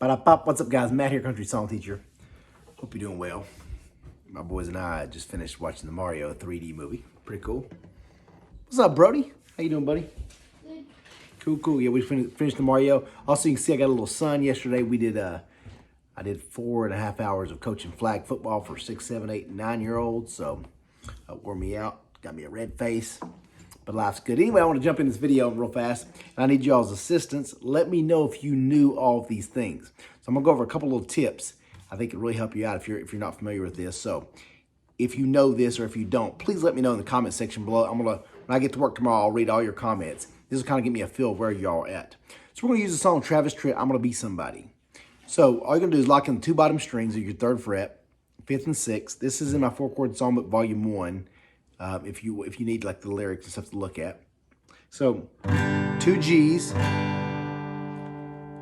Ba-da-pop. What's up, guys? Matt here, Country Song Teacher. Hope you're doing well. My boys and I just finished watching the Mario 3D movie. Pretty cool. What's up, Brody? How you doing, buddy? Good. Cool. Yeah, we finished the Mario. Also, you can see I got a little sun yesterday. I did 4.5 hours of coaching flag football for 6, 7, 8, and 9-year-olds. So, wore me out. Got me a red face. But life's good. Anyway, I want to jump in this video real fast. And I need y'all's assistance. Let me know if you knew all of these things. So I'm going to go over a couple little tips. I think it'll really help you out if you're not familiar with this. So if you know this or if you don't, please let me know in the comment section below. When I get to work tomorrow, I'll read all your comments. This will kind of give me a feel of where y'all are at. So we're going to use the song Travis Tritt, I'm Going to Be Somebody. So all you're going to do is lock in the 2 bottom strings of your 3rd fret, 5th and 6th. This is in my 4-chord songbook, volume 1. If you need like the lyrics and stuff to look at. So 2 G's,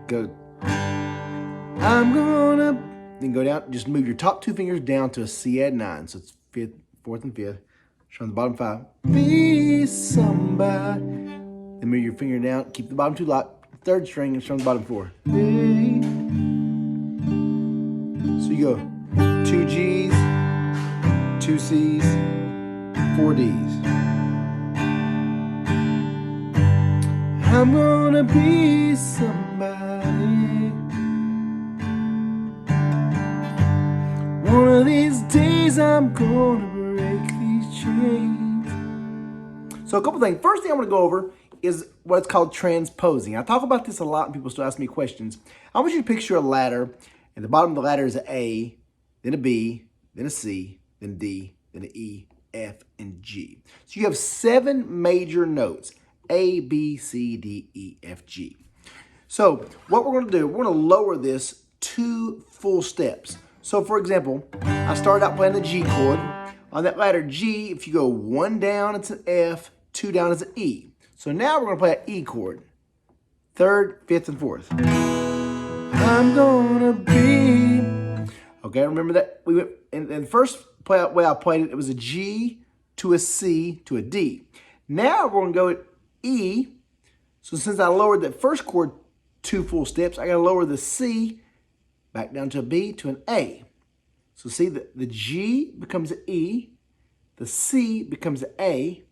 go, I'm gonna, then go down, just move your top 2 fingers down to a C add 9. So it's 5th, 4th and 5th. Strum the bottom 5. Be somebody. Then move your finger down, keep the bottom 2 locked, 3rd string and strum the bottom 4. Be. So you go 2 G's, 2 C's, 4 D's. I'm gonna be somebody. One of these days I'm gonna break these chains. So a couple things. First thing I'm gonna go over is what's called transposing. I talk about this a lot and people still ask me questions. I want you to picture a ladder, and the bottom of the ladder is an A, then a B, then a C, then a D, then an E, F, and G. So you have 7 major notes, A, B, C, D, E, F, G. So what we're going to do, we're going to lower this 2 full steps. So for example, I started out playing the G chord. On that ladder G, if you go 1 down, it's an F, 2 down, it's an E. So now we're going to play an E chord, 3rd, 5th, and 4th. I'm going to be... Okay, remember that? We went in the first way I played it, it was a G to a C to a D. Now we're going to go at E. So since I lowered that first chord 2 full steps, I got to lower the C back down to a B to an A. So see, the G becomes an E, the C becomes an A,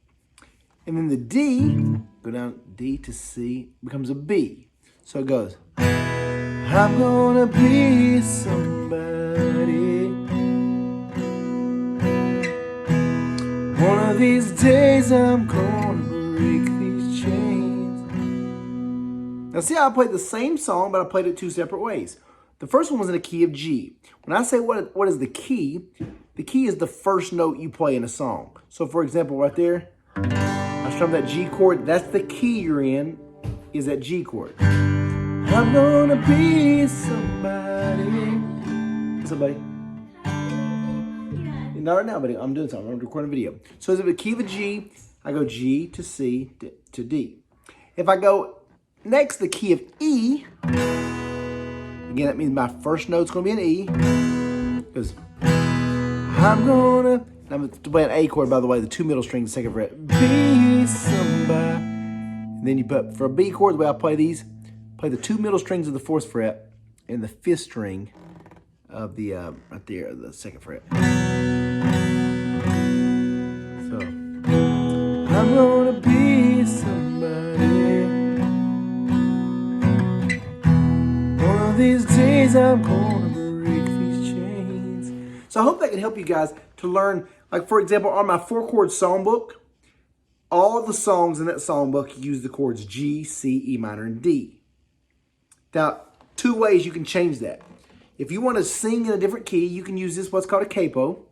and then the D, go down D to C, becomes a B. So it goes, I'm gonna be somebody. One of these days I'm gonna break these chains. Now see how I played the same song, but I played it 2 separate ways. The first one was in a key of G. When I say what is the key is the first note you play in a song. So for example, right there, I strum that G chord. That's the key you're in, is that G chord. I'm gonna be somebody. Somebody. Not right now, buddy. I'm doing something. I'm recording a video. So is it a key of a G? I go G to C to D. If I go next, the key of E, again, that means my first note's going to be an E. Because I'm to play an A chord, by the way, the 2 middle strings, 2nd fret. Be somebody. And then you put, for a B chord, the way I play these, play the 2 middle strings of the 4th fret and the 5th string of the, right there, the 2nd fret. So, I'm gonna be somebody. One of these days I'm gonna break these chains. So I hope that can help you guys to learn, like for example, on my 4-chord songbook, all of the songs in that songbook use the chords G, C, E minor, and D. Now, 2 ways you can change that. If you want to sing in a different key, you can use this, what's called a capo,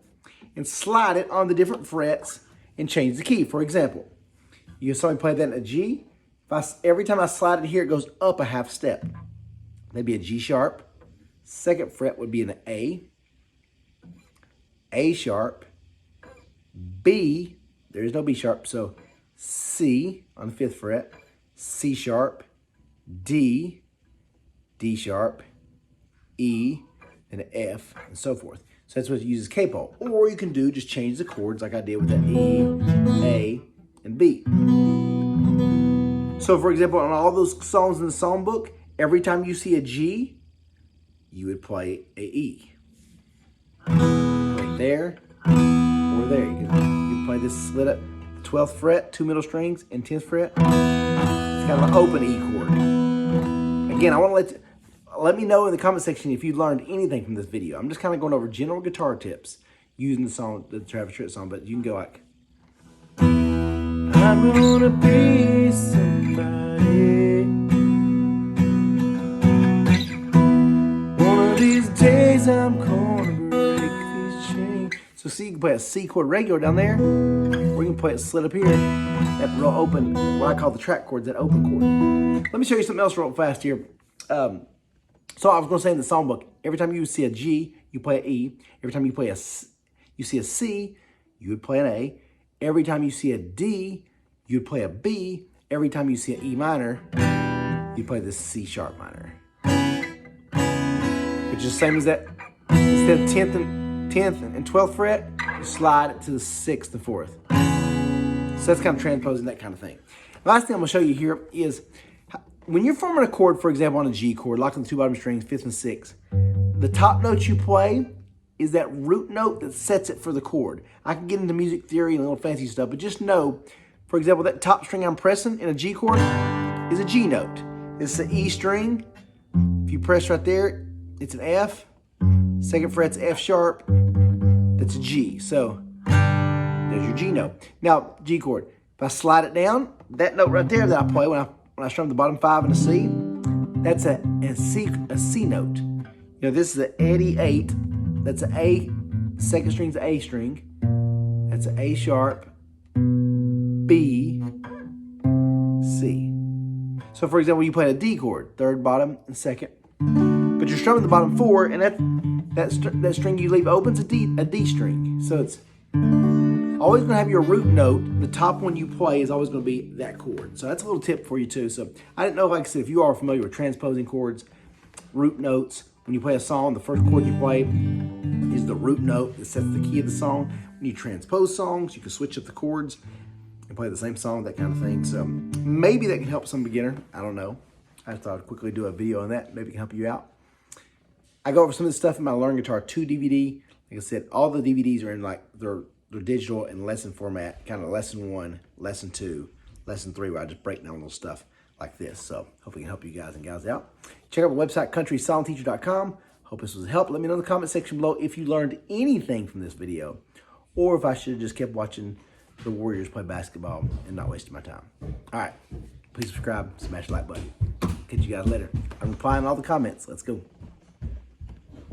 and slide it on the different frets and change the key. For example, you saw me play that in a G. Every time I slide it here, it goes up a half step. Maybe a G sharp. 2nd fret would be an A sharp, B, there is no B sharp, so C on the 5th fret, C sharp, D, D sharp, E, and an F, and so forth. So that's what it uses capo. Or you can do, just change the chords like I did with the E, A, and B. So for example, on all those songs in the songbook, every time you see a G, you would play a E. Right there or there. You can play this split up 12th fret, 2 middle strings, and 10th fret. It's kind of an open E chord. Again, I want to let me know in the comment section if you learned anything from this video. I'm just kind of going over general guitar tips using the song, the Travis Tritt song, but you can go like, I'm gonna be somebody. One of these days I'm gonna break these chains. So see, you can play a C chord regular down there, or you can play it slid up here. That real open, what I call the track chords, that open chord. Let me show you something else real fast here. So I was going to say in the songbook, every time you see a G, you play an E. Every time you see a C, you would play an A. Every time you see a D, you'd play a B. Every time you see an E minor, you play the C sharp minor. It's just the same as that. Instead of 10th and 12th fret, you slide it to the 6th and 4th. So that's kind of transposing, that kind of thing. The last thing I'm going to show you here is when you're forming a chord, for example, on a G chord, locking the 2 bottom strings, 5th and 6th, the top note you play is that root note that sets it for the chord. I can get into music theory and a little fancy stuff, but just know, for example, that top string I'm pressing in a G chord is a G note. It's the E string. If you press right there, it's an F. 2nd fret's F sharp. That's a G. So there's your G note. Now, G chord. If I slide it down, that note right there that I play when I strum the bottom 5 and a C, that's a C note. You know, this is an Eddie 8. That's an A. 2nd string's an A string. That's an A sharp, B, C. So for example, you play a D chord, 3rd bottom and 2nd, but you're strumming the bottom 4, and that string you leave open's a D string. So it's always going to have your root note. The top one you play is always going to be that chord. So that's a little tip for you too. So I didn't know, like I said, if you are familiar with transposing chords, root notes. When you play a song, the first chord you play is the root note that sets the key of the song. When you transpose songs, you can switch up the chords and play the same song, that kind of thing. So maybe that can help some beginner. I don't know. I just thought I'd quickly do a video on that. Maybe it can help you out. I go over some of this stuff in my Learn Guitar 2 DVD. Like I said, all the DVDs are in like they're digital and lesson format, kind of lesson 1, lesson 2, lesson 3, where I just break down little stuff like this. So hopefully it can help you guys and gals out. Check out my website, CountrySongTeacher.com. Hope this was a help. Let me know in the comment section below if you learned anything from this video, or if I should have just kept watching the Warriors play basketball and not wasting my time. All right, please subscribe, smash the like button. Catch you guys later. I'm replying all the comments. Let's go.